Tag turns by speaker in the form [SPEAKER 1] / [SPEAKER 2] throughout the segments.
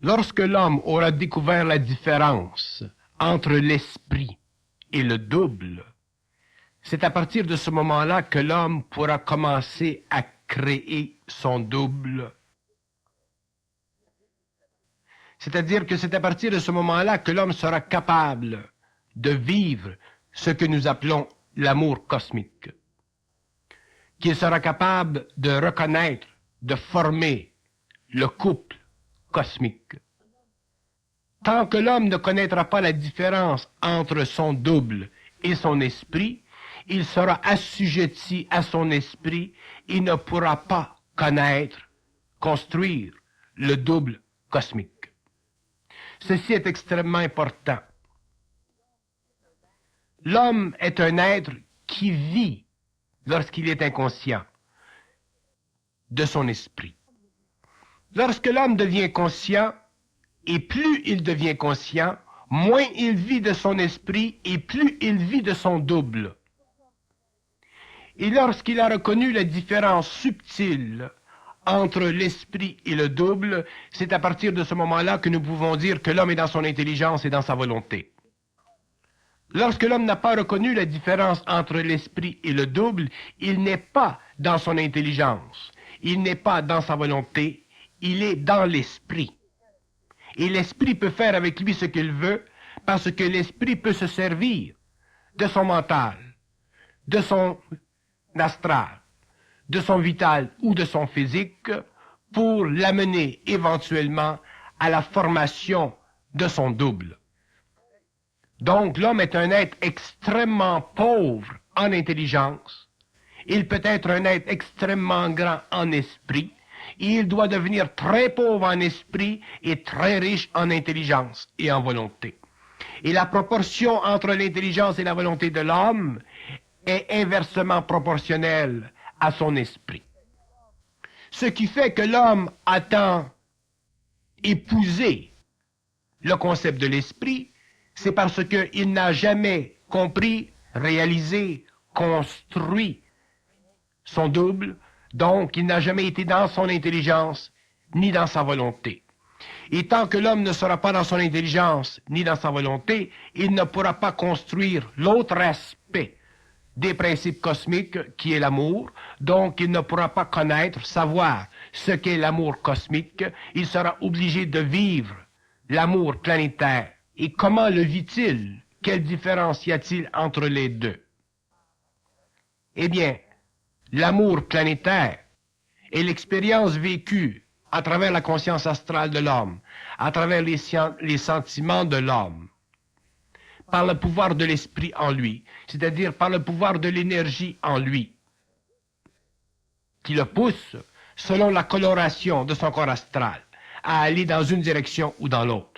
[SPEAKER 1] Lorsque l'homme aura découvert la différence entre l'esprit et le double, c'est à partir de ce moment-là que l'homme pourra commencer à créer son double. C'est-à-dire que c'est à partir de ce moment-là que l'homme sera capable de vivre ce que nous appelons l'amour cosmique, qu'il sera capable de reconnaître, de former le couple cosmique. Tant que l'homme ne connaîtra pas la différence entre son double et son esprit, il sera assujetti à son esprit, il ne pourra pas connaître, construire le double cosmique. Ceci est extrêmement important. L'homme est un être qui vit, lorsqu'il est inconscient, de son esprit. Lorsque l'homme devient conscient, et plus il devient conscient, moins il vit de son esprit et plus il vit de son double. Et lorsqu'il a reconnu la différence subtile entre l'esprit et le double, c'est à partir de ce moment-là que nous pouvons dire que l'homme est dans son intelligence et dans sa volonté. Lorsque l'homme n'a pas reconnu la différence entre l'esprit et le double, il n'est pas dans son intelligence, il n'est pas dans sa volonté, il est dans l'esprit. Et l'esprit peut faire avec lui ce qu'il veut, parce que l'esprit peut se servir de son mental, de son astral, de son vital ou de son physique, pour l'amener éventuellement à la formation de son double. Donc l'homme est un être extrêmement pauvre en intelligence, il peut être un être extrêmement grand en esprit, et il doit devenir très pauvre en esprit et très riche en intelligence et en volonté. Et la proportion entre l'intelligence et la volonté de l'homme est inversement proportionnelle à son esprit. Ce qui fait que l'homme a tant épousé le concept de l'esprit, c'est parce qu'il n'a jamais compris, réalisé, construit son double. Donc, il n'a jamais été dans son intelligence, ni dans sa volonté. Et tant que l'homme ne sera pas dans son intelligence, ni dans sa volonté, il ne pourra pas construire l'autre aspect des principes cosmiques, qui est l'amour. Donc, il ne pourra pas connaître, savoir ce qu'est l'amour cosmique. Il sera obligé de vivre l'amour planétaire. Et comment le vit-il? Quelle différence y a-t-il entre les deux? Eh bien, l'amour planétaire est l'expérience vécue à travers la conscience astrale de l'homme, à travers les sentiments de l'homme, par le pouvoir de l'esprit en lui, c'est-à-dire par le pouvoir de l'énergie en lui, qui le pousse, selon la coloration de son corps astral, à aller dans une direction ou dans l'autre.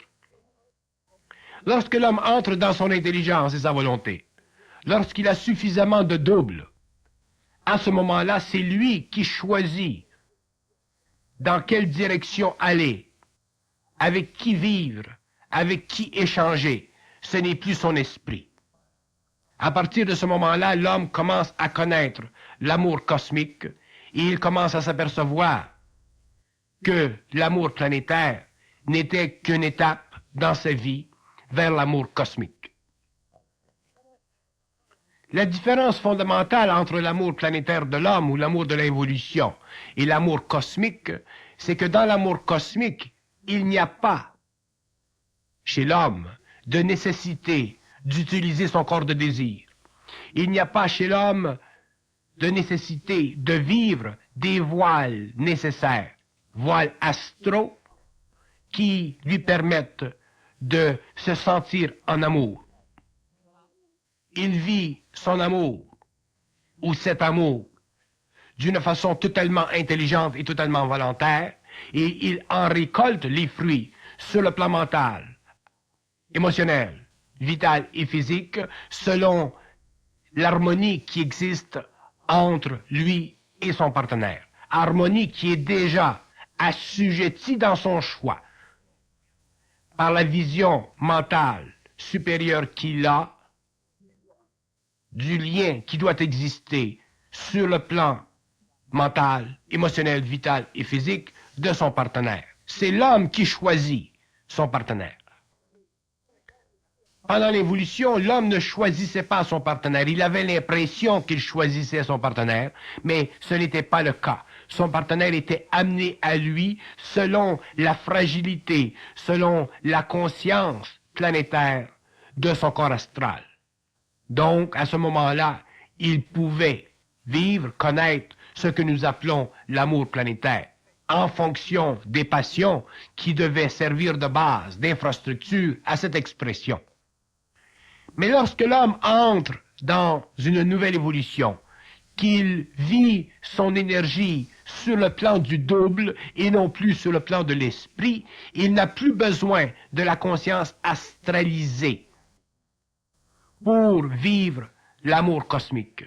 [SPEAKER 1] Lorsque l'homme entre dans son intelligence et sa volonté, lorsqu'il a suffisamment de double, à ce moment-là, c'est lui qui choisit dans quelle direction aller, avec qui vivre, avec qui échanger. Ce n'est plus son esprit. À partir de ce moment-là, l'homme commence à connaître l'amour cosmique et il commence à s'apercevoir que l'amour planétaire n'était qu'une étape dans sa vie vers l'amour cosmique. La différence fondamentale entre l'amour planétaire de l'homme ou l'amour de l'évolution et l'amour cosmique, c'est que dans l'amour cosmique, il n'y a pas chez l'homme de nécessité d'utiliser son corps de désir. Il n'y a pas chez l'homme de nécessité de vivre des voiles nécessaires, voiles astraux, qui lui permettent de se sentir en amour. Il vit son amour, ou cet amour, d'une façon totalement intelligente et totalement volontaire, et il en récolte les fruits sur le plan mental, émotionnel, vital et physique, selon l'harmonie qui existe entre lui et son partenaire. Harmonie qui est déjà assujettie dans son choix par la vision mentale supérieure qu'il a du lien qui doit exister sur le plan mental, émotionnel, vital et physique de son partenaire. C'est l'homme qui choisit son partenaire. Pendant l'évolution, l'homme ne choisissait pas son partenaire. Il avait l'impression qu'il choisissait son partenaire, mais ce n'était pas le cas. Son partenaire était amené à lui selon la fragilité, selon la conscience planétaire de son corps astral. Donc, à ce moment-là, il pouvait vivre, connaître ce que nous appelons l'amour planétaire, en fonction des passions qui devaient servir de base, d'infrastructure à cette expression. Mais lorsque l'homme entre dans une nouvelle évolution, qu'il vit son énergie sur le plan du double et non plus sur le plan de l'esprit, il n'a plus besoin de la conscience astralisée pour vivre l'amour cosmique.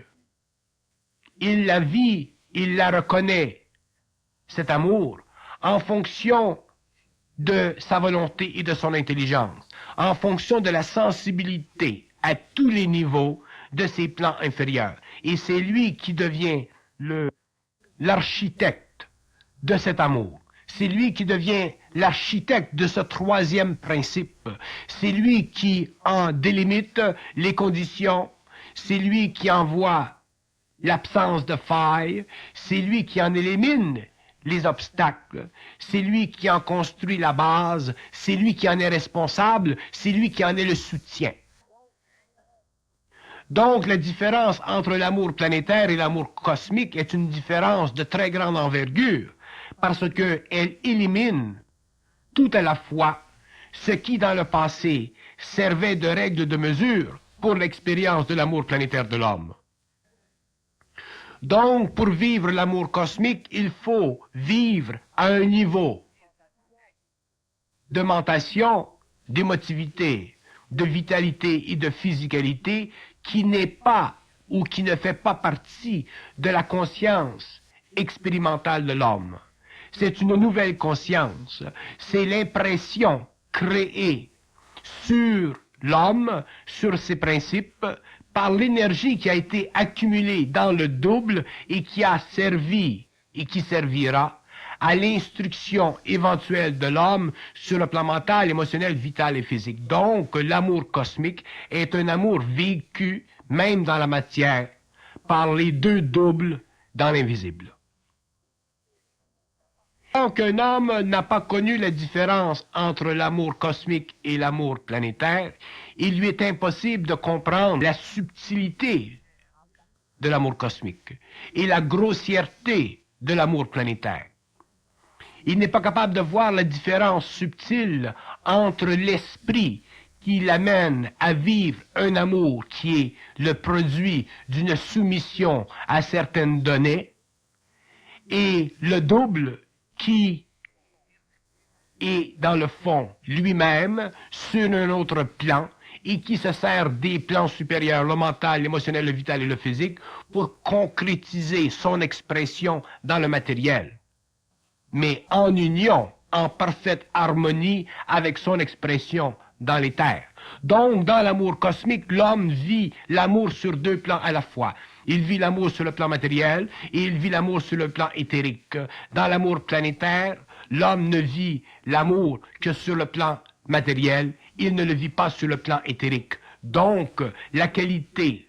[SPEAKER 1] Il la vit, il la reconnaît, cet amour, en fonction de sa volonté et de son intelligence, en fonction de la sensibilité à tous les niveaux de ses plans inférieurs. Et c'est lui qui devient l'architecte de cet amour. C'est lui qui devient l'architecte de ce troisième principe. C'est lui qui en délimite les conditions. C'est lui qui en voit l'absence de failles. C'est lui qui en élimine les obstacles. C'est lui qui en construit la base. C'est lui qui en est responsable. C'est lui qui en est le soutien. Donc, la différence entre l'amour planétaire et l'amour cosmique est une différence de très grande envergure, parce qu'elle élimine tout à la fois ce qui, dans le passé, servait de règle de mesure pour l'expérience de l'amour planétaire de l'homme. Donc, pour vivre l'amour cosmique, il faut vivre à un niveau de mentation, d'émotivité, de vitalité et de physicalité qui n'est pas ou qui ne fait pas partie de la conscience expérimentale de l'homme. C'est une nouvelle conscience. C'est l'impression créée sur l'homme, sur ses principes, par l'énergie qui a été accumulée dans le double et qui a servi et qui servira à l'instruction éventuelle de l'homme sur le plan mental, émotionnel, vital et physique. Donc, l'amour cosmique est un amour vécu, même dans la matière, par les deux doubles dans l'invisible. Donc, un homme n'a pas connu la différence entre l'amour cosmique et l'amour planétaire. Il lui est impossible de comprendre la subtilité de l'amour cosmique et la grossièreté de l'amour planétaire. Il n'est pas capable de voir la différence subtile entre l'esprit qui l'amène à vivre un amour qui est le produit d'une soumission à certaines données et le double qui est dans le fond lui-même sur un autre plan et qui se sert des plans supérieurs, le mental, l'émotionnel, le vital et le physique, pour concrétiser son expression dans le matériel, mais en union, en parfaite harmonie avec son expression dans les terres. Donc, dans l'amour cosmique, l'homme vit l'amour sur deux plans à la fois. Il vit l'amour sur le plan matériel et il vit l'amour sur le plan éthérique. Dans l'amour planétaire, l'homme ne vit l'amour que sur le plan matériel, il ne le vit pas sur le plan éthérique. Donc, la qualité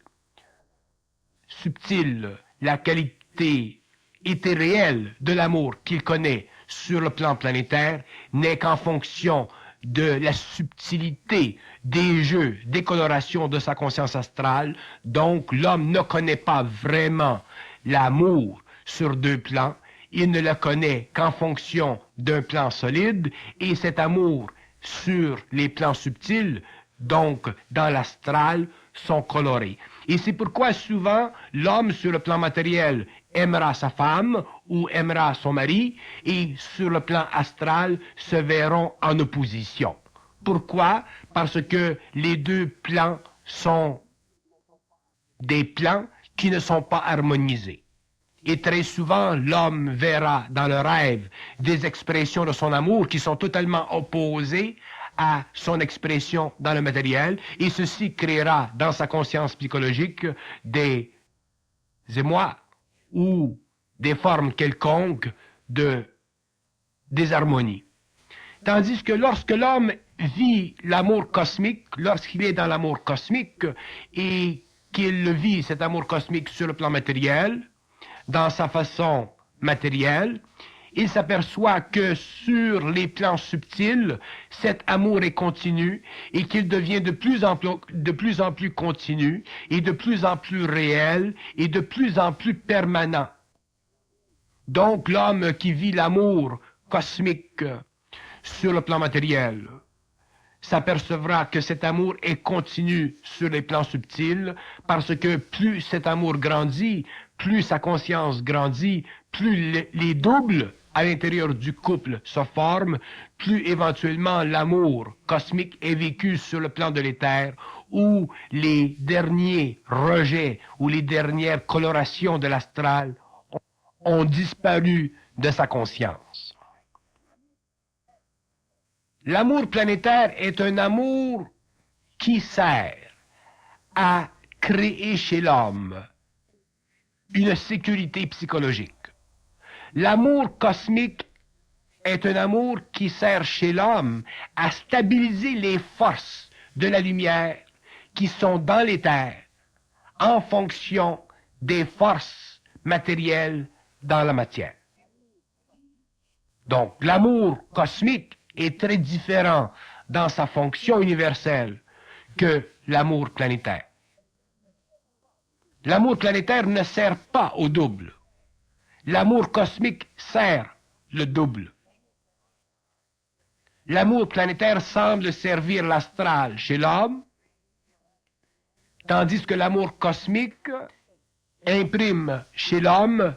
[SPEAKER 1] subtile, la qualité éthéréelle de l'amour qu'il connaît sur le plan planétaire n'est qu'en fonction de la subtilité des jeux, des colorations de sa conscience astrale. Donc, l'homme ne connaît pas vraiment l'amour sur deux plans. Il ne le connaît qu'en fonction d'un plan solide, et cet amour sur les plans subtils, donc dans l'astral, sont colorés. Et c'est pourquoi souvent l'homme sur le plan matériel aimera sa femme ou aimera son mari, et sur le plan astral se verront en opposition. Pourquoi? Parce que les deux plans sont des plans qui ne sont pas harmonisés. Et très souvent, l'homme verra dans le rêve des expressions de son amour qui sont totalement opposées à son expression dans le matériel, et ceci créera dans sa conscience psychologique des émois ou des formes quelconques de désharmonie. Tandis que lorsque l'homme vit l'amour cosmique, lorsqu'il est dans l'amour cosmique et qu'il vit cet amour cosmique sur le plan matériel, dans sa façon matérielle, il s'aperçoit que sur les plans subtils, cet amour est continu et qu'il devient de plus en plus continu et de plus en plus réel et de plus en plus permanent. Donc l'homme qui vit l'amour cosmique sur le plan matériel s'apercevra que cet amour est continu sur les plans subtils parce que plus cet amour grandit, plus sa conscience grandit, plus les doubles à l'intérieur du couple se forment, plus éventuellement l'amour cosmique est vécu sur le plan de l'éther, où les derniers rejets ou les dernières colorations de l'astral ont disparu de sa conscience. L'amour planétaire est un amour qui sert à créer chez l'homme une sécurité psychologique. L'amour cosmique est un amour qui sert chez l'homme à stabiliser les forces de la lumière qui sont dans l'éther en fonction des forces matérielles dans la matière. Donc, l'amour cosmique est très différent dans sa fonction universelle que l'amour planétaire. L'amour planétaire ne sert pas au double. L'amour cosmique sert le double. L'amour planétaire semble servir l'astral chez l'homme, tandis que l'amour cosmique imprime chez l'homme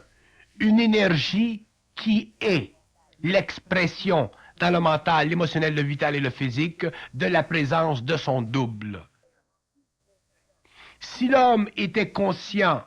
[SPEAKER 1] une énergie qui est l'expression dans le mental, l'émotionnel, le vital et le physique de la présence de son double. Si l'homme était conscient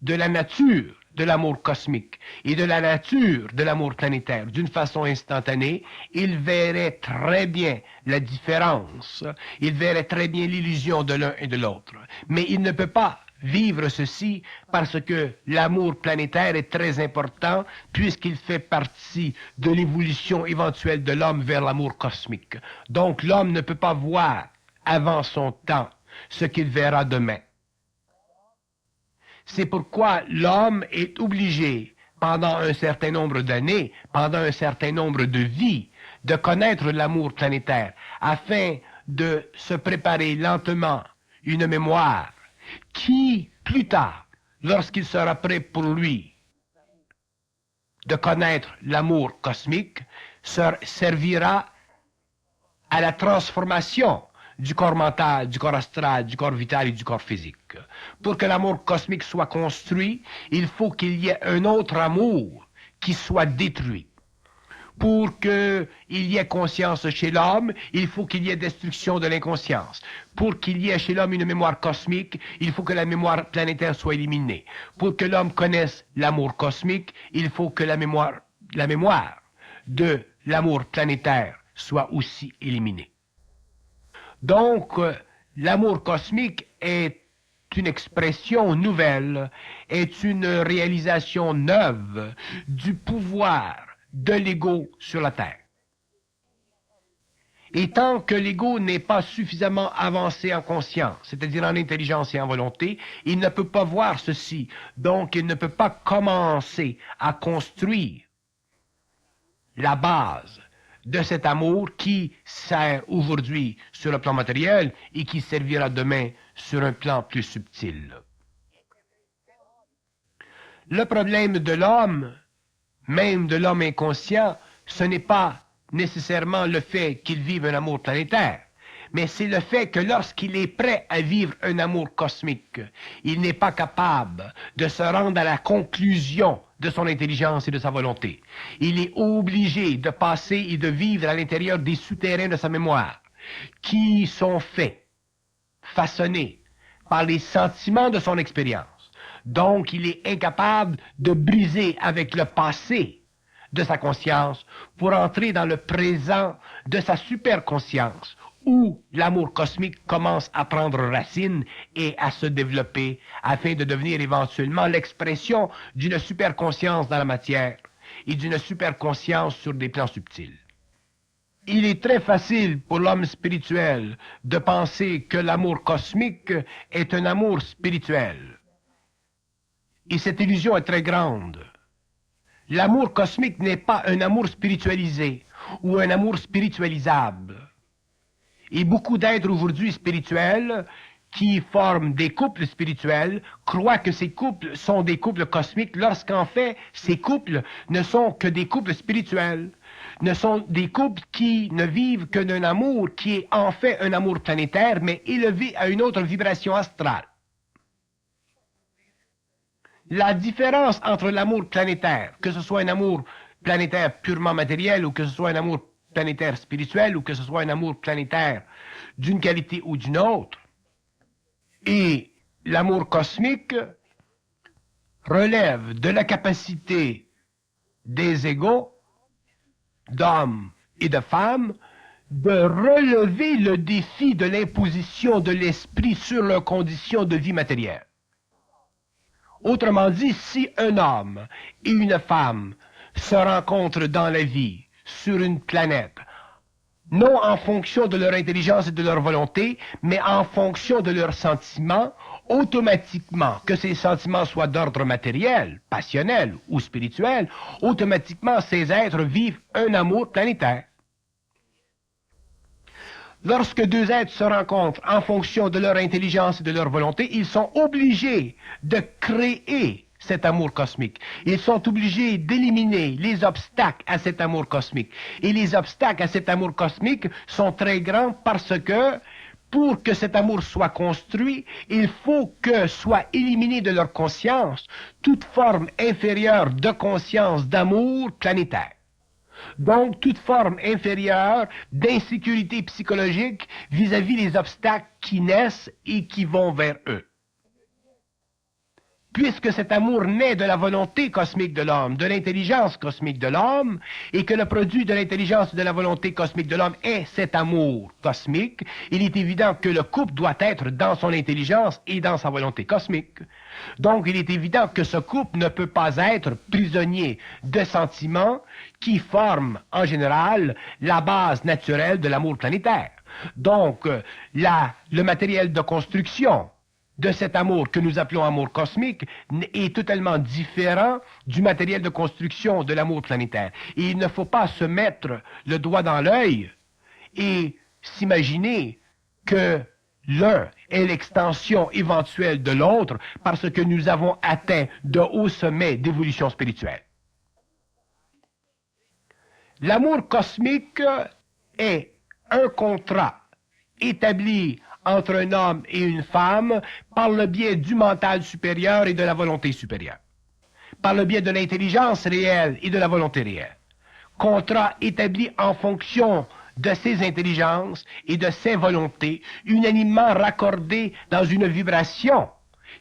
[SPEAKER 1] de la nature de l'amour cosmique et de la nature de l'amour planétaire d'une façon instantanée, il verrait très bien la différence, il verrait très bien l'illusion de l'un et de l'autre. Mais il ne peut pas vivre ceci parce que l'amour planétaire est très important puisqu'il fait partie de l'évolution éventuelle de l'homme vers l'amour cosmique. Donc l'homme ne peut pas voir avant son temps ce qu'il verra demain. C'est pourquoi l'homme est obligé, pendant un certain nombre d'années, pendant un certain nombre de vies, de connaître l'amour planétaire, afin de se préparer lentement une mémoire qui, plus tard, lorsqu'il sera prêt pour lui de connaître l'amour cosmique, servira à la transformation du corps mental, du corps astral, du corps vital et du corps physique. Pour que l'amour cosmique soit construit, il faut qu'il y ait un autre amour qui soit détruit. Pour qu'il y ait conscience chez l'homme, il faut qu'il y ait destruction de l'inconscience. Pour qu'il y ait chez l'homme une mémoire cosmique, il faut que la mémoire planétaire soit éliminée. Pour que l'homme connaisse l'amour cosmique, il faut que la mémoire de l'amour planétaire soit aussi éliminée. Donc, l'amour cosmique est une expression nouvelle, est une réalisation neuve du pouvoir de l'ego sur la Terre. Et tant que l'ego n'est pas suffisamment avancé en conscience, c'est-à-dire en intelligence et en volonté, il ne peut pas voir ceci. Donc, il ne peut pas commencer à construire la base de cet amour qui sert aujourd'hui sur le plan matériel et qui servira demain sur un plan plus subtil. Le problème de l'homme, même de l'homme inconscient, ce n'est pas nécessairement le fait qu'il vive un amour planétaire, mais c'est le fait que lorsqu'il est prêt à vivre un amour cosmique, il n'est pas capable de se rendre à la conclusion de son intelligence et de sa volonté. Il est obligé de passer et de vivre à l'intérieur des souterrains de sa mémoire, qui sont faits, façonnés par les sentiments de son expérience. Donc, il est incapable de briser avec le passé de sa conscience pour entrer dans le présent de sa superconscience, où l'amour cosmique commence à prendre racine et à se développer afin de devenir éventuellement l'expression d'une superconscience dans la matière et d'une superconscience sur des plans subtils. Il est très facile pour l'homme spirituel de penser que l'amour cosmique est un amour spirituel. Et cette illusion est très grande. L'amour cosmique n'est pas un amour spiritualisé ou un amour spiritualisable. Et beaucoup d'êtres aujourd'hui spirituels qui forment des couples spirituels croient que ces couples sont des couples cosmiques lorsqu'en fait, ces couples ne sont que des couples spirituels, ne sont des couples qui ne vivent que d'un amour qui est en fait un amour planétaire, mais élevé à une autre vibration astrale. La différence entre l'amour planétaire, que ce soit un amour planétaire purement matériel ou que ce soit un amour planétaire spirituel ou que ce soit un amour planétaire d'une qualité ou d'une autre, et l'amour cosmique relève de la capacité des égaux, d'hommes et de femmes, de relever le défi de l'imposition de l'esprit sur leurs conditions de vie matérielle. Autrement dit, si un homme et une femme se rencontrent dans la vie, sur une planète, non en fonction de leur intelligence et de leur volonté, mais en fonction de leurs sentiments, automatiquement, que ces sentiments soient d'ordre matériel, passionnel ou spirituel, automatiquement ces êtres vivent un amour planétaire. Lorsque deux êtres se rencontrent en fonction de leur intelligence et de leur volonté, ils sont obligés de créer cet amour cosmique. Ils sont obligés d'éliminer les obstacles à cet amour cosmique. Et les obstacles à cet amour cosmique sont très grands parce que pour que cet amour soit construit, il faut que soit éliminée de leur conscience toute forme inférieure de conscience d'amour planétaire. Donc, toute forme inférieure d'insécurité psychologique vis-à-vis des obstacles qui naissent et qui vont vers eux. Puisque cet amour naît de la volonté cosmique de l'homme, de l'intelligence cosmique de l'homme, et que le produit de l'intelligence et de la volonté cosmique de l'homme est cet amour cosmique, il est évident que le couple doit être dans son intelligence et dans sa volonté cosmique. Donc, il est évident que ce couple ne peut pas être prisonnier de sentiments qui forment, en général, la base naturelle de l'amour planétaire. Donc, le matériel de construction de cet amour que nous appelons amour cosmique est totalement différent du matériel de construction de l'amour planétaire. Et il ne faut pas se mettre le doigt dans l'œil et s'imaginer que l'un est l'extension éventuelle de l'autre parce que nous avons atteint de hauts sommets d'évolution spirituelle. L'amour cosmique est un contrat établi entre un homme et une femme par le biais du mental supérieur et de la volonté supérieure, par le biais de l'intelligence réelle et de la volonté réelle. Contrat établi en fonction de ses intelligences et de ses volontés, unanimement raccordé dans une vibration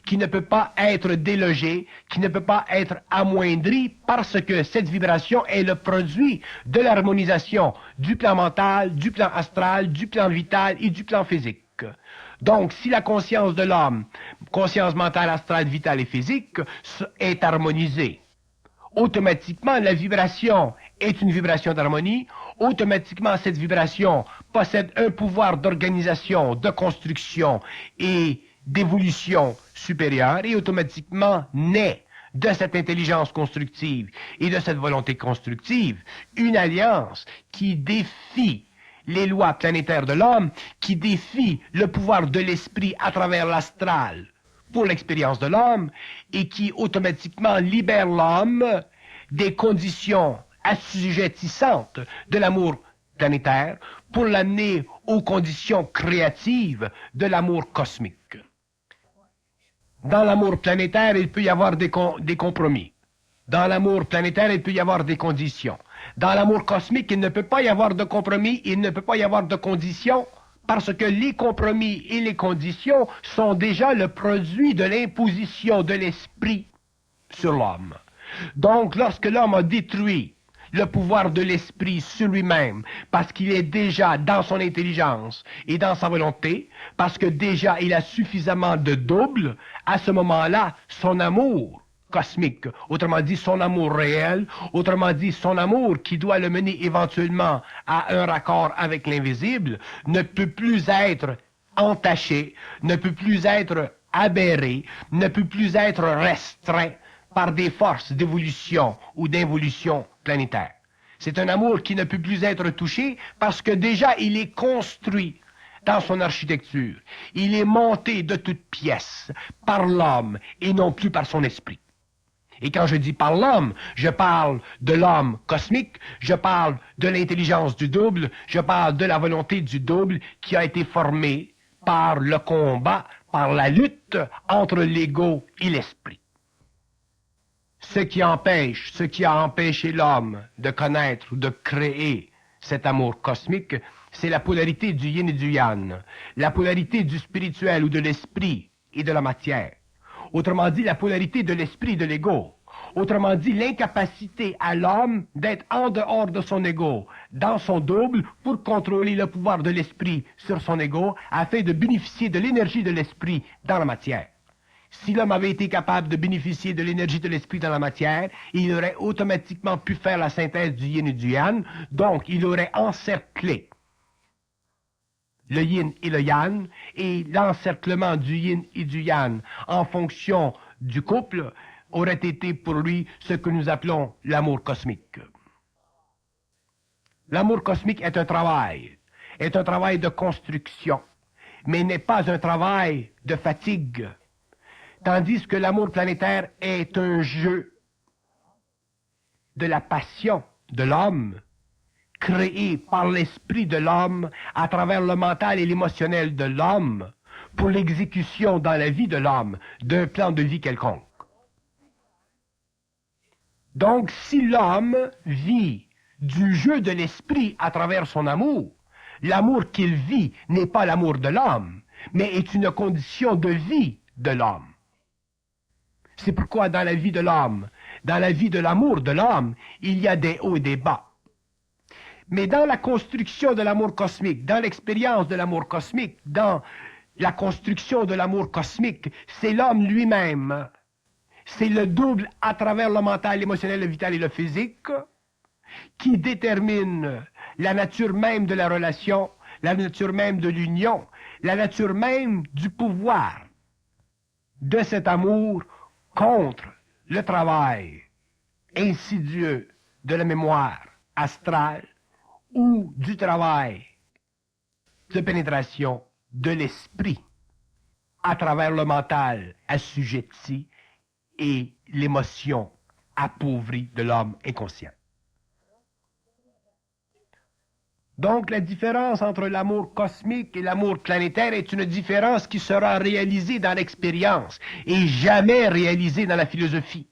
[SPEAKER 1] qui ne peut pas être délogée, qui ne peut pas être amoindrie parce que cette vibration est le produit de l'harmonisation du plan mental, du plan astral, du plan vital et du plan physique. Donc, si la conscience de l'homme, conscience mentale, astrale, vitale et physique, est harmonisée, automatiquement, la vibration est une vibration d'harmonie, automatiquement, cette vibration possède un pouvoir d'organisation, de construction et d'évolution supérieure et automatiquement naît de cette intelligence constructive et de cette volonté constructive une alliance qui défie les lois planétaires de l'homme, qui défie le pouvoir de l'esprit à travers l'astral pour l'expérience de l'homme et qui automatiquement libère l'homme des conditions assujettissantes de l'amour planétaire pour l'amener aux conditions créatives de l'amour cosmique. Dans l'amour planétaire, il peut y avoir des compromis. Dans l'amour planétaire, il peut y avoir des conditions. Dans l'amour cosmique, il ne peut pas y avoir de compromis, il ne peut pas y avoir de conditions, parce que les compromis et les conditions sont déjà le produit de l'imposition de l'esprit sur l'homme. Donc, lorsque l'homme a détruit le pouvoir de l'esprit sur lui-même, parce qu'il est déjà dans son intelligence et dans sa volonté, parce que déjà il a suffisamment de double, à ce moment-là, son amour cosmique, autrement dit son amour réel, autrement dit son amour qui doit le mener éventuellement à un raccord avec l'invisible, ne peut plus être entaché, ne peut plus être aberré, ne peut plus être restreint par des forces d'évolution ou d'involution planétaire. C'est un amour qui ne peut plus être touché parce que déjà il est construit dans son architecture. Il est monté de toutes pièces par l'homme et non plus par son esprit. Et quand je dis par l'homme, je parle de l'homme cosmique, je parle de l'intelligence du double, je parle de la volonté du double qui a été formée par le combat, par la lutte entre l'ego et l'esprit. Ce qui a empêché l'homme de connaître ou de créer cet amour cosmique, c'est la polarité du yin et du yang, la polarité du spirituel ou de l'esprit et de la matière. Autrement dit, la polarité de l'esprit et de l'ego. Autrement dit, l'incapacité à l'homme d'être en dehors de son ego, dans son double, pour contrôler le pouvoir de l'esprit sur son ego, afin de bénéficier de l'énergie de l'esprit dans la matière. Si l'homme avait été capable de bénéficier de l'énergie de l'esprit dans la matière, il aurait automatiquement pu faire la synthèse du yin et du yang, donc il aurait encerclé le yin et le yang, et l'encerclement du yin et du yang en fonction du couple aurait été pour lui ce que nous appelons l'amour cosmique. L'amour cosmique est un travail de construction, mais n'est pas un travail de fatigue, tandis que l'amour planétaire est un jeu de la passion de l'homme, créé par l'esprit de l'homme à travers le mental et l'émotionnel de l'homme pour l'exécution dans la vie de l'homme d'un plan de vie quelconque. Donc, si l'homme vit du jeu de l'esprit à travers son amour, l'amour qu'il vit n'est pas l'amour de l'homme, mais est une condition de vie de l'homme. C'est pourquoi dans la vie de l'homme, dans la vie de l'amour de l'homme, il y a des hauts et des bas. Mais dans la construction de l'amour cosmique, dans l'expérience de l'amour cosmique, dans la construction de l'amour cosmique, c'est l'homme lui-même. C'est le double à travers le mental, l'émotionnel, le vital et le physique qui détermine la nature même de la relation, la nature même de l'union, la nature même du pouvoir de cet amour contre le travail insidieux de la mémoire astrale ou du travail de pénétration de l'esprit à travers le mental assujetti et l'émotion appauvrie de l'homme inconscient. Donc la différence entre l'amour cosmique et l'amour planétaire est une différence qui sera réalisée dans l'expérience et jamais réalisée dans la philosophie.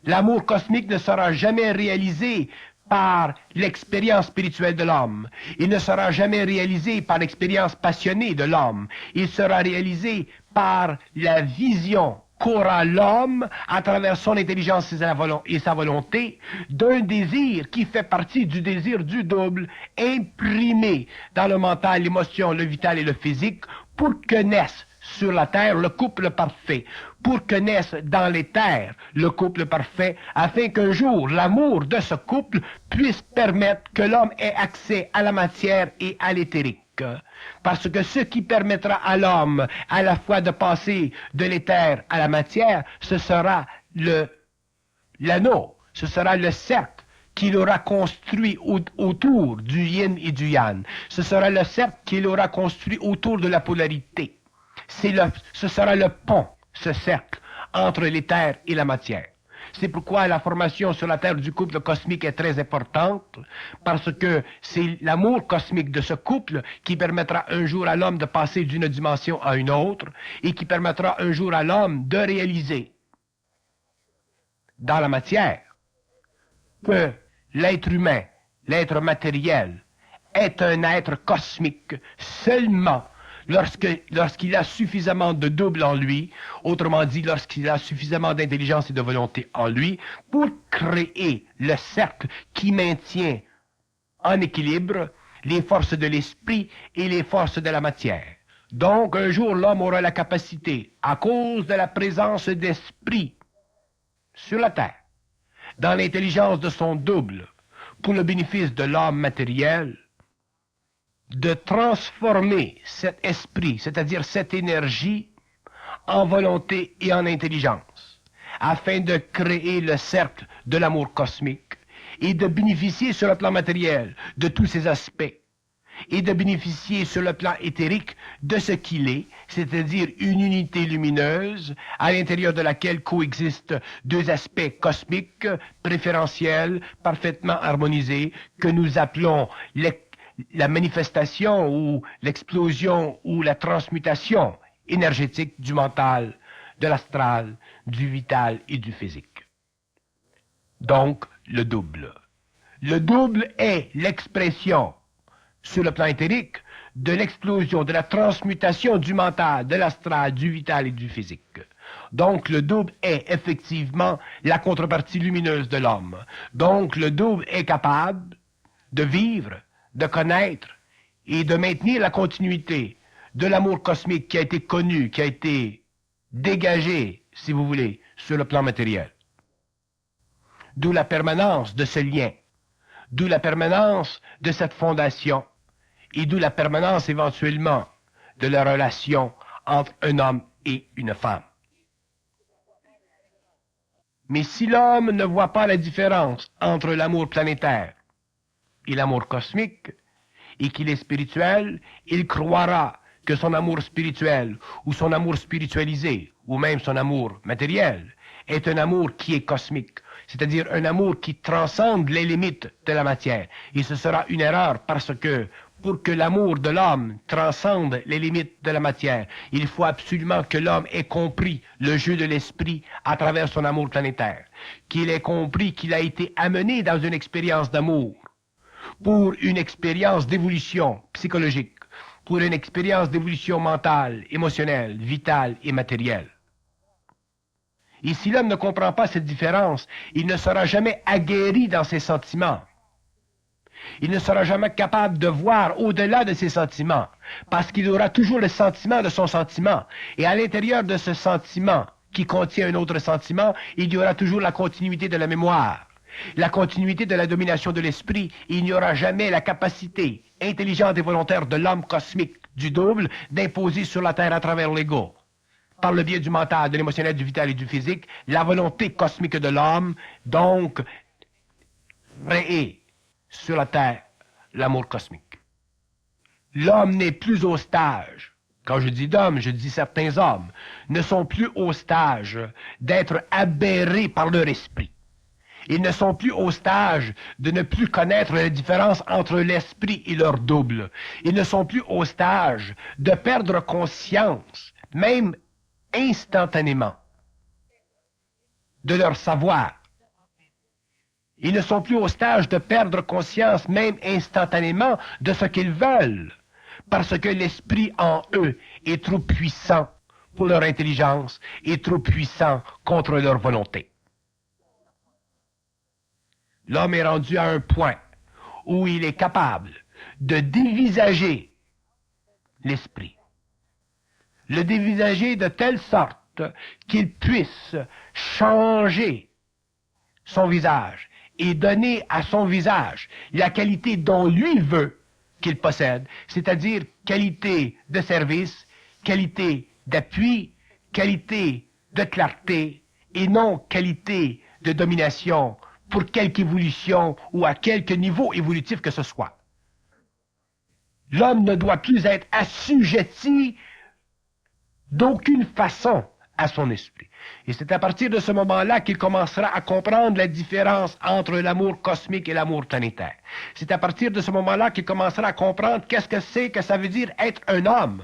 [SPEAKER 1] L'amour cosmique ne sera jamais réalisé par l'expérience spirituelle de l'homme. Il ne sera jamais réalisé par l'expérience passionnée de l'homme. Il sera réalisé par la vision qu'aura l'homme à travers son intelligence et sa volonté d'un désir qui fait partie du désir du double imprimé dans le mental, l'émotion, le vital et le physique pour que naisse sur la terre le couple parfait, pour que naisse dans les terres le couple parfait, afin qu'un jour l'amour de ce couple puisse permettre que l'homme ait accès à la matière et à l'éthérique. Parce que ce qui permettra à l'homme à la fois de passer de l'éther à la matière, ce sera l'anneau, ce sera le cercle qu'il aura construit autour du yin et du yang. Ce sera le cercle qu'il aura construit autour de la polarité. Ce sera le pont, ce cercle, entre l'éther et la matière. C'est pourquoi la formation sur la Terre du couple cosmique est très importante, parce que c'est l'amour cosmique de ce couple qui permettra un jour à l'homme de passer d'une dimension à une autre, et qui permettra un jour à l'homme de réaliser dans la matière que l'être humain, l'être matériel, est un être cosmique seulement lorsqu'il a suffisamment de double en lui, autrement dit, lorsqu'il a suffisamment d'intelligence et de volonté en lui, pour créer le cercle qui maintient en équilibre les forces de l'esprit et les forces de la matière. Donc, un jour, l'homme aura la capacité, à cause de la présence d'esprit sur la terre, dans l'intelligence de son double, pour le bénéfice de l'âme matérielle, de transformer cet esprit, c'est-à-dire cette énergie, en volonté et en intelligence, afin de créer le cercle de l'amour cosmique et de bénéficier sur le plan matériel de tous ces aspects, et de bénéficier sur le plan éthérique de ce qu'il est, c'est-à-dire une unité lumineuse à l'intérieur de laquelle coexistent deux aspects cosmiques préférentiels, parfaitement harmonisés, que nous appelons la manifestation ou l'explosion ou la transmutation énergétique du mental, de l'astral, du vital et du physique. Donc, le double. Le double est l'expression sur le plan éthérique, de l'explosion, de la transmutation du mental, de l'astral, du vital et du physique. Donc, le double est effectivement la contrepartie lumineuse de l'homme. Donc, le double est capable de vivre, de connaître et de maintenir la continuité de l'amour cosmique qui a été connu, qui a été dégagé, si vous voulez, sur le plan matériel. D'où la permanence de ce lien, d'où la permanence de cette fondation, et d'où la permanence éventuellement de la relation entre un homme et une femme. Mais si l'homme ne voit pas la différence entre l'amour planétaire et l'amour cosmique, et qu'il est spirituel, il croira que son amour spirituel, ou son amour spiritualisé, ou même son amour matériel, est un amour qui est cosmique, c'est-à-dire un amour qui transcende les limites de la matière. Et ce sera une erreur parce que pour que l'amour de l'homme transcende les limites de la matière, il faut absolument que l'homme ait compris le jeu de l'esprit à travers son amour planétaire, qu'il ait compris qu'il a été amené dans une expérience d'amour, pour une expérience d'évolution psychologique, pour une expérience d'évolution mentale, émotionnelle, vitale et matérielle. Et si l'homme ne comprend pas cette différence, il ne sera jamais aguerri dans ses sentiments. Il ne sera jamais capable de voir au-delà de ses sentiments, parce qu'il aura toujours le sentiment de son sentiment. Et à l'intérieur de ce sentiment, qui contient un autre sentiment, il y aura toujours la continuité de la mémoire, la continuité de la domination de l'esprit. Il n'y aura jamais la capacité intelligente et volontaire de l'homme cosmique, du double, d'imposer sur la Terre à travers l'ego, par le biais du mental, de l'émotionnel, du vital et du physique, la volonté cosmique de l'homme, donc, créer sur la terre l'amour cosmique. L'homme n'est plus au stage, quand je dis d'homme, je dis certains hommes, ne sont plus au stage d'être aberrés par leur esprit. Ils ne sont plus au stage de ne plus connaître la différence entre l'esprit et leur double. Ils ne sont plus au stage de perdre conscience, même instantanément, de leur savoir. Ils ne sont plus au stage de perdre conscience, même instantanément, de ce qu'ils veulent, parce que l'esprit en eux est trop puissant pour leur intelligence et trop puissant contre leur volonté. L'homme est rendu à un point où il est capable de dévisager l'esprit, le dévisager de telle sorte qu'il puisse changer son visage et donner à son visage la qualité dont lui veut qu'il possède, c'est-à-dire qualité de service, qualité d'appui, qualité de clarté, et non qualité de domination pour quelque évolution ou à quelque niveau évolutif que ce soit. L'homme ne doit plus être assujetti d'aucune façon à son esprit. Et c'est à partir de ce moment-là qu'il commencera à comprendre la différence entre l'amour cosmique et l'amour planétaire. C'est à partir de ce moment-là qu'il commencera à comprendre qu'est-ce que c'est que ça veut dire être un homme.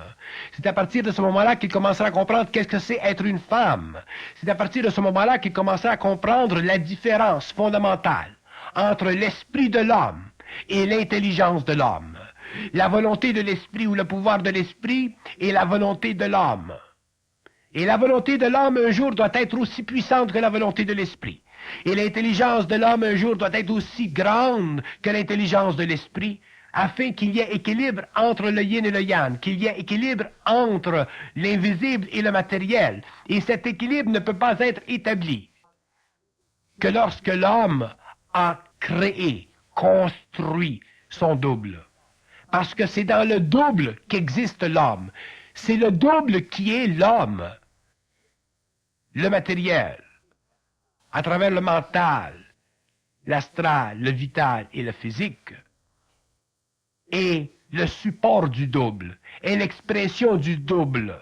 [SPEAKER 1] C'est à partir de ce moment-là qu'il commencera à comprendre qu'est-ce que c'est être une femme. C'est à partir de ce moment-là qu'il commencera à comprendre la différence fondamentale entre l'esprit de l'homme et l'intelligence de l'homme. La volonté de l'esprit ou le pouvoir de l'esprit et la volonté de l'homme. Et la volonté de l'homme un jour doit être aussi puissante que la volonté de l'esprit. Et l'intelligence de l'homme un jour doit être aussi grande que l'intelligence de l'esprit, afin qu'il y ait équilibre entre le yin et le yang, qu'il y ait équilibre entre l'invisible et le matériel. Et cet équilibre ne peut pas être établi que lorsque l'homme a créé, construit son double. Parce que c'est dans le double qu'existe l'homme. C'est le double qui est l'homme. Le matériel, à travers le mental, l'astral, le vital et le physique, est le support du double, est l'expression du double.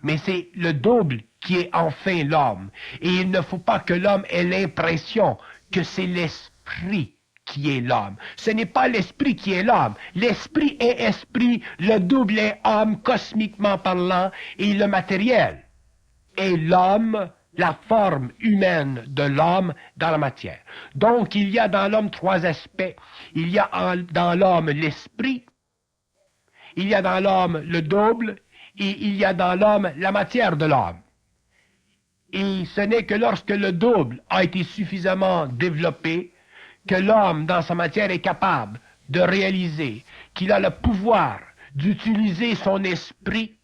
[SPEAKER 1] Mais c'est le double qui est enfin l'homme. Et il ne faut pas que l'homme ait l'impression que c'est l'esprit qui est l'homme. Ce n'est pas l'esprit qui est l'homme. L'esprit est esprit, le double est homme cosmiquement parlant, et le matériel est l'homme, la forme humaine de l'homme dans la matière. Donc il y a dans l'homme trois aspects. Il y a dans l'homme l'esprit, il y a dans l'homme le double, et il y a dans l'homme la matière de l'homme. Et ce n'est que lorsque le double a été suffisamment développé que l'homme, dans sa matière, est capable de réaliser qu'il a le pouvoir d'utiliser son esprit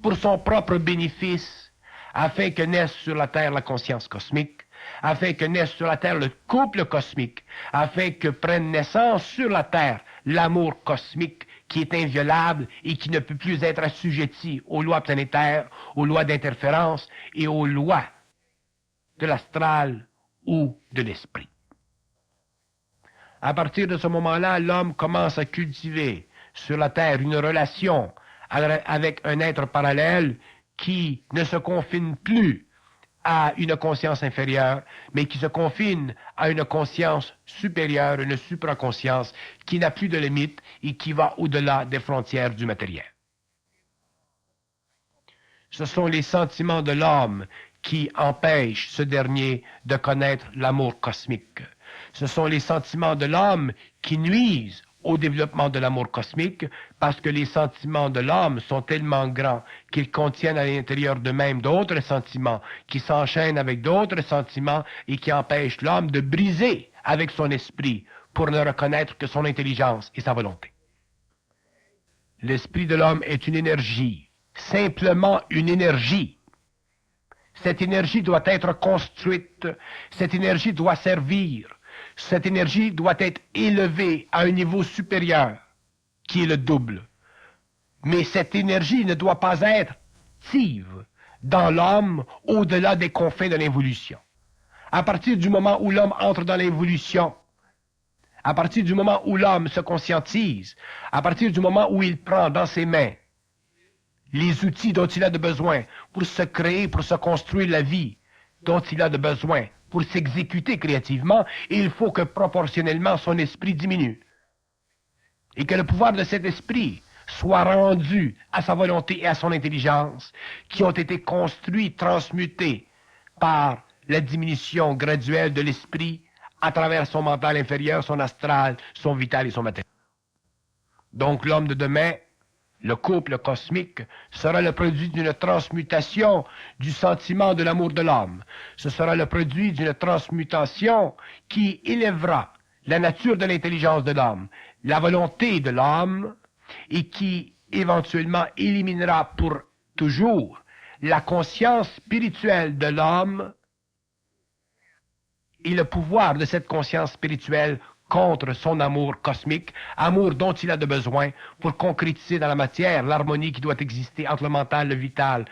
[SPEAKER 1] pour son propre bénéfice, afin que naisse sur la Terre la conscience cosmique, afin que naisse sur la Terre le couple cosmique, afin que prenne naissance sur la Terre l'amour cosmique, qui est inviolable et qui ne peut plus être assujetti aux lois planétaires, aux lois d'interférence et aux lois de l'astral ou de l'esprit. À partir de ce moment-là, l'homme commence à cultiver sur la Terre une relation avec un être parallèle qui ne se confine plus à une conscience inférieure, mais qui se confine à une conscience supérieure, une supraconscience qui n'a plus de limites et qui va au-delà des frontières du matériel. Ce sont les sentiments de l'homme qui empêchent ce dernier de connaître l'amour cosmique. Ce sont les sentiments de l'homme qui nuisent au développement de l'amour cosmique, parce que les sentiments de l'homme sont tellement grands qu'ils contiennent à l'intérieur d'eux-mêmes d'autres sentiments, qui s'enchaînent avec d'autres sentiments et qui empêchent l'homme de briser avec son esprit pour ne reconnaître que son intelligence et sa volonté. L'esprit de l'homme est une énergie, simplement une énergie. Cette énergie doit être construite, cette énergie doit servir. Cette énergie doit être élevée à un niveau supérieur, qui est le double. Mais cette énergie ne doit pas être active dans l'homme au-delà des confins de l'évolution. À partir du moment où l'homme entre dans l'évolution, à partir du moment où l'homme se conscientise, à partir du moment où il prend dans ses mains les outils dont il a besoin pour se créer, pour se construire la vie dont il a besoin, pour s'exécuter créativement, il faut que proportionnellement son esprit diminue. Et que le pouvoir de cet esprit soit rendu à sa volonté et à son intelligence, qui ont été construits, transmutés par la diminution graduelle de l'esprit à travers son mental inférieur, son astral, son vital et son matériel. Donc l'homme de demain, le couple cosmique, sera le produit d'une transmutation du sentiment de l'amour de l'homme. Ce sera le produit d'une transmutation qui élèvera la nature de l'intelligence de l'homme, la volonté de l'homme, et qui éventuellement éliminera pour toujours la conscience spirituelle de l'homme et le pouvoir de cette conscience spirituelle contre son amour cosmique, amour dont il a besoin pour concrétiser dans la matière l'harmonie qui doit exister entre le mental, le vital,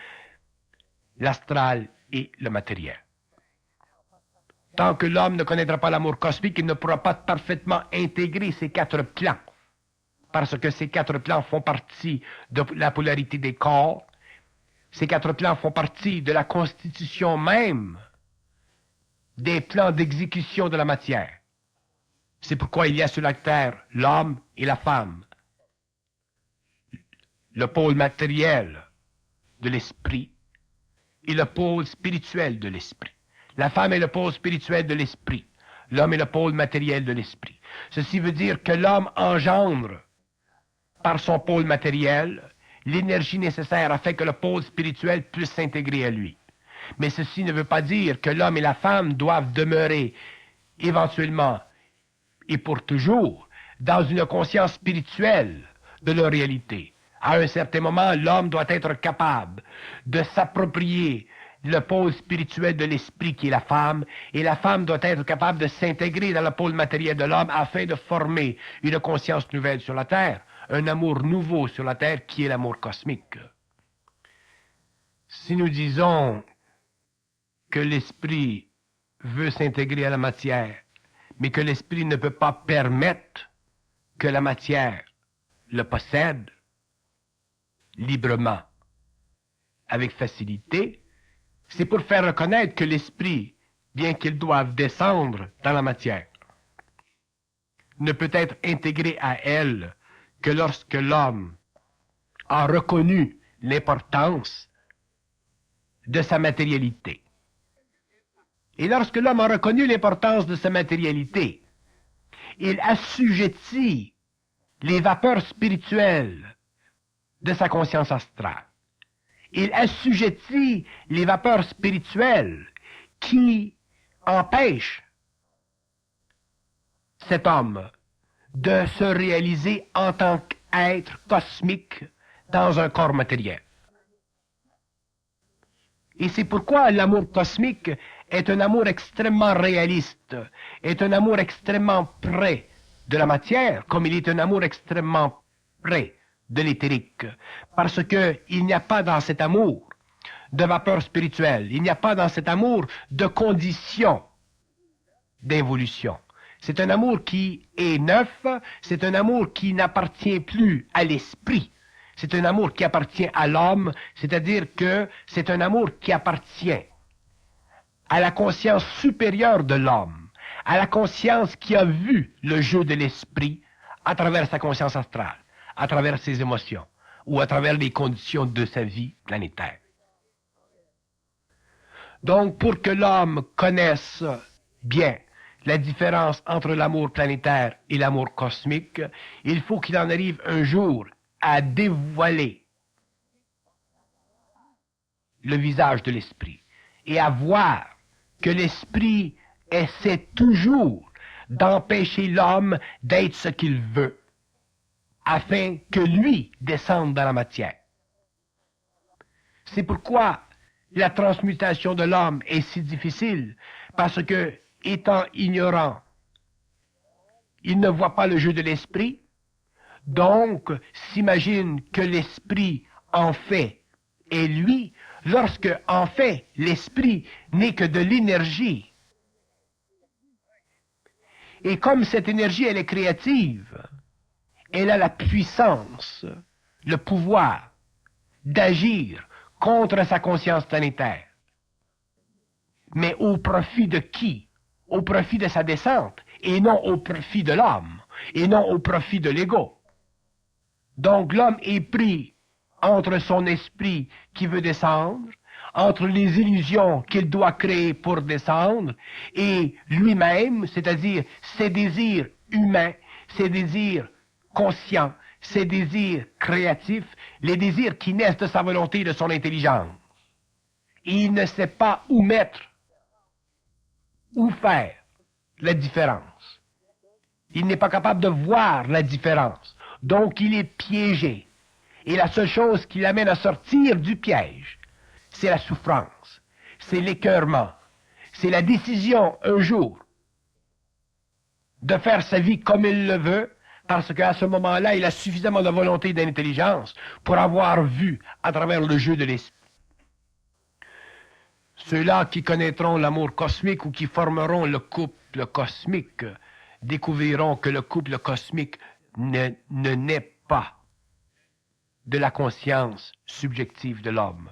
[SPEAKER 1] l'astral et le matériel. Tant que l'homme ne connaîtra pas l'amour cosmique, il ne pourra pas parfaitement intégrer ces quatre plans, parce que ces quatre plans font partie de la polarité des corps, ces quatre plans font partie de la constitution même des plans d'exécution de la matière. C'est pourquoi il y a sur la terre l'homme et la femme, le pôle matériel de l'esprit et le pôle spirituel de l'esprit. La femme est le pôle spirituel de l'esprit, l'homme est le pôle matériel de l'esprit. Ceci veut dire que l'homme engendre par son pôle matériel l'énergie nécessaire afin que le pôle spirituel puisse s'intégrer à lui. Mais ceci ne veut pas dire que l'homme et la femme doivent demeurer éventuellement et pour toujours dans une conscience spirituelle de leur réalité. À un certain moment, l'homme doit être capable de s'approprier le pôle spirituel de l'esprit qui est la femme, et la femme doit être capable de s'intégrer dans le pôle matériel de l'homme afin de former une conscience nouvelle sur la Terre, un amour nouveau sur la Terre qui est l'amour cosmique. Si nous disons que l'esprit veut s'intégrer à la matière, mais que l'esprit ne peut pas permettre que la matière le possède librement, avec facilité, c'est pour faire reconnaître que l'esprit, bien qu'il doive descendre dans la matière, ne peut être intégré à elle que lorsque l'homme a reconnu l'importance de sa matérialité. Et lorsque l'homme a reconnu l'importance de sa matérialité, il assujettit les vapeurs spirituelles de sa conscience astrale. Il assujettit les vapeurs spirituelles qui empêchent cet homme de se réaliser en tant qu'être cosmique dans un corps matériel. Et c'est pourquoi l'amour cosmique est un amour extrêmement réaliste, est un amour extrêmement près de la matière, comme il est un amour extrêmement près de l'éthérique. Parce qu'il n'y a pas dans cet amour de vapeur spirituelle, il n'y a pas dans cet amour de conditions d'évolution. C'est un amour qui est neuf, c'est un amour qui n'appartient plus à l'esprit. C'est un amour qui appartient à l'homme, c'est-à-dire que c'est un amour qui appartient à la conscience supérieure de l'homme, à la conscience qui a vu le jeu de l'esprit à travers sa conscience astrale, à travers ses émotions, ou à travers les conditions de sa vie planétaire. Donc, pour que l'homme connaisse bien la différence entre l'amour planétaire et l'amour cosmique, il faut qu'il en arrive un jour à dévoiler le visage de l'esprit et à voir que l'esprit essaie toujours d'empêcher l'homme d'être ce qu'il veut, afin que lui descende dans la matière. C'est pourquoi la transmutation de l'homme est si difficile, parce que, étant ignorant, il ne voit pas le jeu de l'esprit, donc s'imagine que l'esprit en fait est lui, lorsque en fait l'esprit n'est que de l'énergie. Et comme cette énergie elle est créative, elle a la puissance, le pouvoir d'agir contre sa conscience planétaire. Mais au profit de qui? Au profit de sa descente, et non au profit de l'homme, et non au profit de l'ego. Donc l'homme est pris entre son esprit qui veut descendre, entre les illusions qu'il doit créer pour descendre, et lui-même, c'est-à-dire ses désirs humains, ses désirs conscients, ses désirs créatifs, les désirs qui naissent de sa volonté et de son intelligence. Et il ne sait pas où mettre, où faire la différence. Il n'est pas capable de voir la différence. Donc il est piégé. Et la seule chose qui l'amène à sortir du piège, c'est la souffrance, c'est l'écœurement, c'est la décision un jour de faire sa vie comme il le veut, parce qu'à ce moment-là, il a suffisamment de volonté et d'intelligence pour avoir vu à travers le jeu de l'esprit. Ceux-là qui connaîtront l'amour cosmique ou qui formeront le couple cosmique découvriront que le couple cosmique ne naît pas de la conscience subjective de l'homme,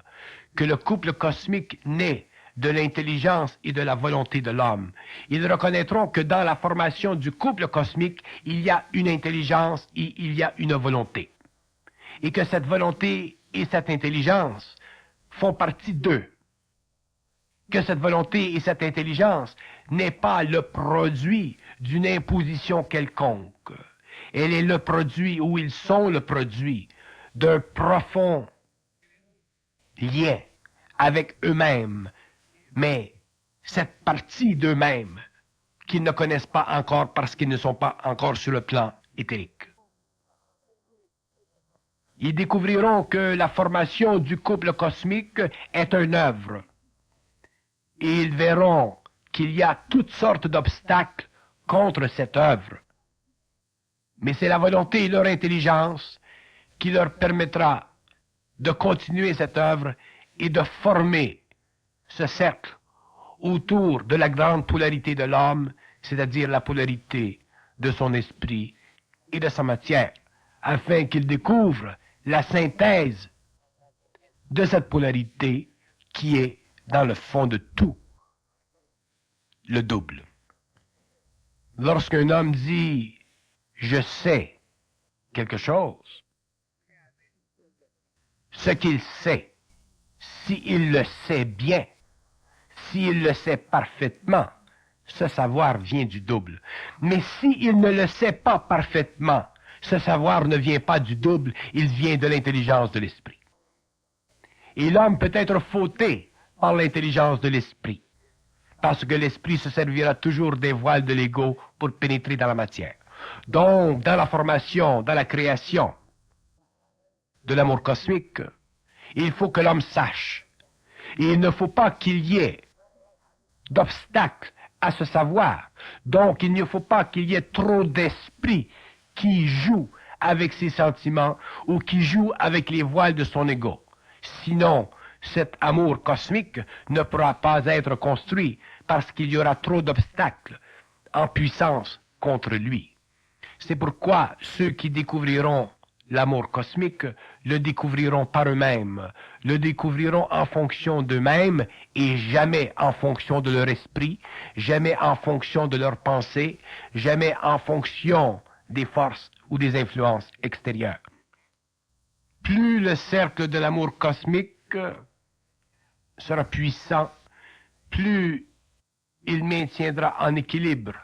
[SPEAKER 1] que le couple cosmique naît de l'intelligence et de la volonté de l'homme. Ils reconnaîtront que dans la formation du couple cosmique, il y a une intelligence et il y a une volonté. Et que cette volonté et cette intelligence font partie d'eux. Que cette volonté et cette intelligence n'est pas le produit d'une imposition quelconque. Elle est le produit, ou ils sont le produit, d'un profond lien avec eux-mêmes, mais cette partie d'eux-mêmes qu'ils ne connaissent pas encore parce qu'ils ne sont pas encore sur le plan éthérique. Ils découvriront que la formation du couple cosmique est une œuvre et ils verront qu'il y a toutes sortes d'obstacles contre cette œuvre. Mais c'est la volonté et leur intelligence qui leur permettra de continuer cette œuvre et de former ce cercle autour de la grande polarité de l'homme, c'est-à-dire la polarité de son esprit et de sa matière, afin qu'il découvre la synthèse de cette polarité qui est dans le fond de tout, le double. Lorsqu'un homme dit « je sais quelque chose », ce qu'il sait, s'il le sait bien, s'il le sait parfaitement, ce savoir vient du double. Mais s'il ne le sait pas parfaitement, ce savoir ne vient pas du double, il vient de l'intelligence de l'esprit. Et l'homme peut être fauté par l'intelligence de l'esprit, parce que l'esprit se servira toujours des voiles de l'ego pour pénétrer dans la matière. Donc, dans la formation, dans la création de l'amour cosmique, il faut que l'homme sache. Et il ne faut pas qu'il y ait d'obstacles à ce savoir. Donc, il ne faut pas qu'il y ait trop d'esprit qui joue avec ses sentiments ou qui joue avec les voiles de son ego. Sinon, cet amour cosmique ne pourra pas être construit parce qu'il y aura trop d'obstacles en puissance contre lui. C'est pourquoi ceux qui découvriront l'amour cosmique le découvriront par eux-mêmes, le découvriront en fonction d'eux-mêmes et jamais en fonction de leur esprit, jamais en fonction de leur pensée, jamais en fonction des forces ou des influences extérieures. Plus le cercle de l'amour cosmique sera puissant, plus il maintiendra en équilibre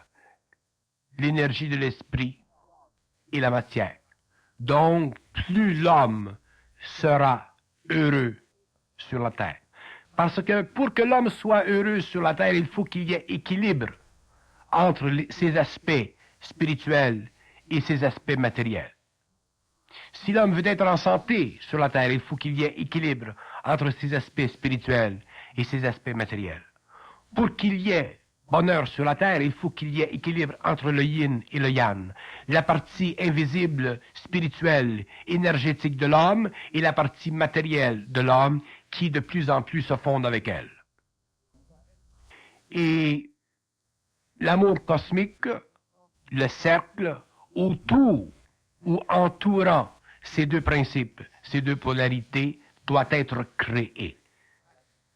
[SPEAKER 1] l'énergie de l'esprit et la matière. Donc, plus l'homme sera heureux sur la terre. Parce que pour que l'homme soit heureux sur la terre, il faut qu'il y ait équilibre entre ses aspects spirituels et ses aspects matériels. Si l'homme veut être en santé sur la terre, il faut qu'il y ait équilibre entre ses aspects spirituels et ses aspects matériels. Pour qu'il y ait bonheur sur la terre, il faut qu'il y ait équilibre entre le yin et le yang, la partie invisible, spirituelle, énergétique de l'homme et la partie matérielle de l'homme qui de plus en plus se fonde avec elle. Et l'amour cosmique, le cercle autour ou entourant ces deux principes, ces deux polarités, doit être créé.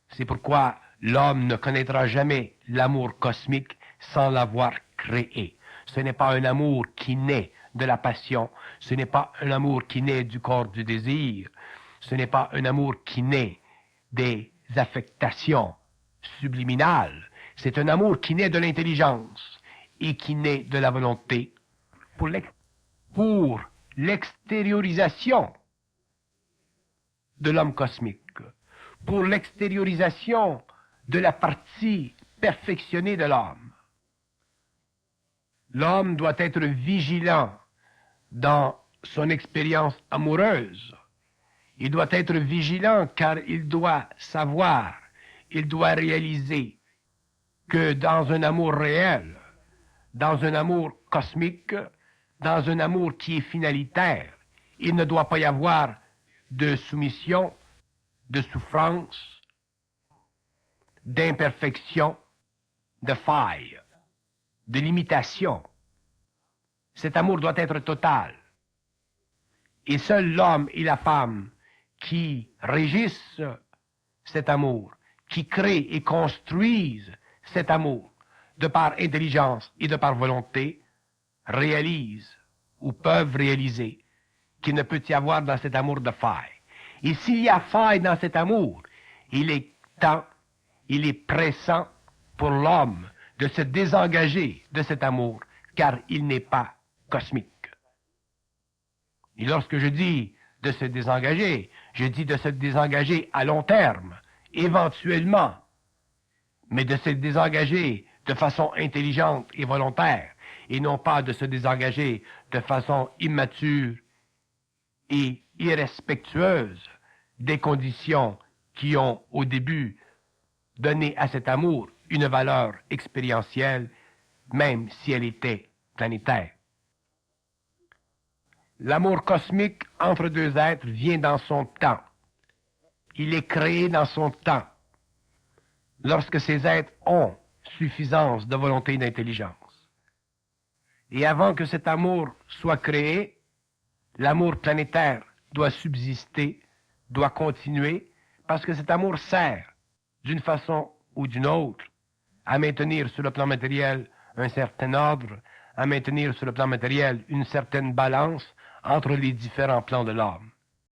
[SPEAKER 1] C'est pourquoi l'homme ne connaîtra jamais l'amour cosmique sans l'avoir créé. Ce n'est pas un amour qui naît de la passion, ce n'est pas un amour qui naît du corps du désir, ce n'est pas un amour qui naît des affectations subliminales, c'est un amour qui naît de l'intelligence et qui naît de la volonté pour l'extériorisation de l'homme cosmique, pour l'extériorisation de la partie perfectionnée de l'homme. L'homme doit être vigilant dans son expérience amoureuse. Il doit être vigilant car il doit savoir, il doit réaliser que dans un amour réel, dans un amour cosmique, dans un amour qui est finalitaire, il ne doit pas y avoir de soumission, de souffrance, d'imperfection, de faille, de limitation. Cet amour doit être total. Et seul l'homme et la femme qui régissent cet amour, qui créent et construisent cet amour, de par intelligence et de par volonté, réalisent ou peuvent réaliser qu'il ne peut y avoir dans cet amour de faille. Et s'il y a faille dans cet amour, il est temps, il est pressant pour l'homme de se désengager de cet amour, car il n'est pas cosmique. Et lorsque je dis de se désengager, je dis de se désengager à long terme, éventuellement, mais de se désengager de façon intelligente et volontaire, et non pas de se désengager de façon immature et irrespectueuse des conditions qui ont, au début donner à cet amour une valeur expérientielle, même si elle était planétaire. L'amour cosmique entre deux êtres vient dans son temps. Il est créé dans son temps, lorsque ces êtres ont suffisance de volonté et d'intelligence. Et avant que cet amour soit créé, l'amour planétaire doit subsister, doit continuer, parce que cet amour sert, d'une façon ou d'une autre, à maintenir sur le plan matériel un certain ordre, à maintenir sur le plan matériel une certaine balance entre les différents plans de l'âme.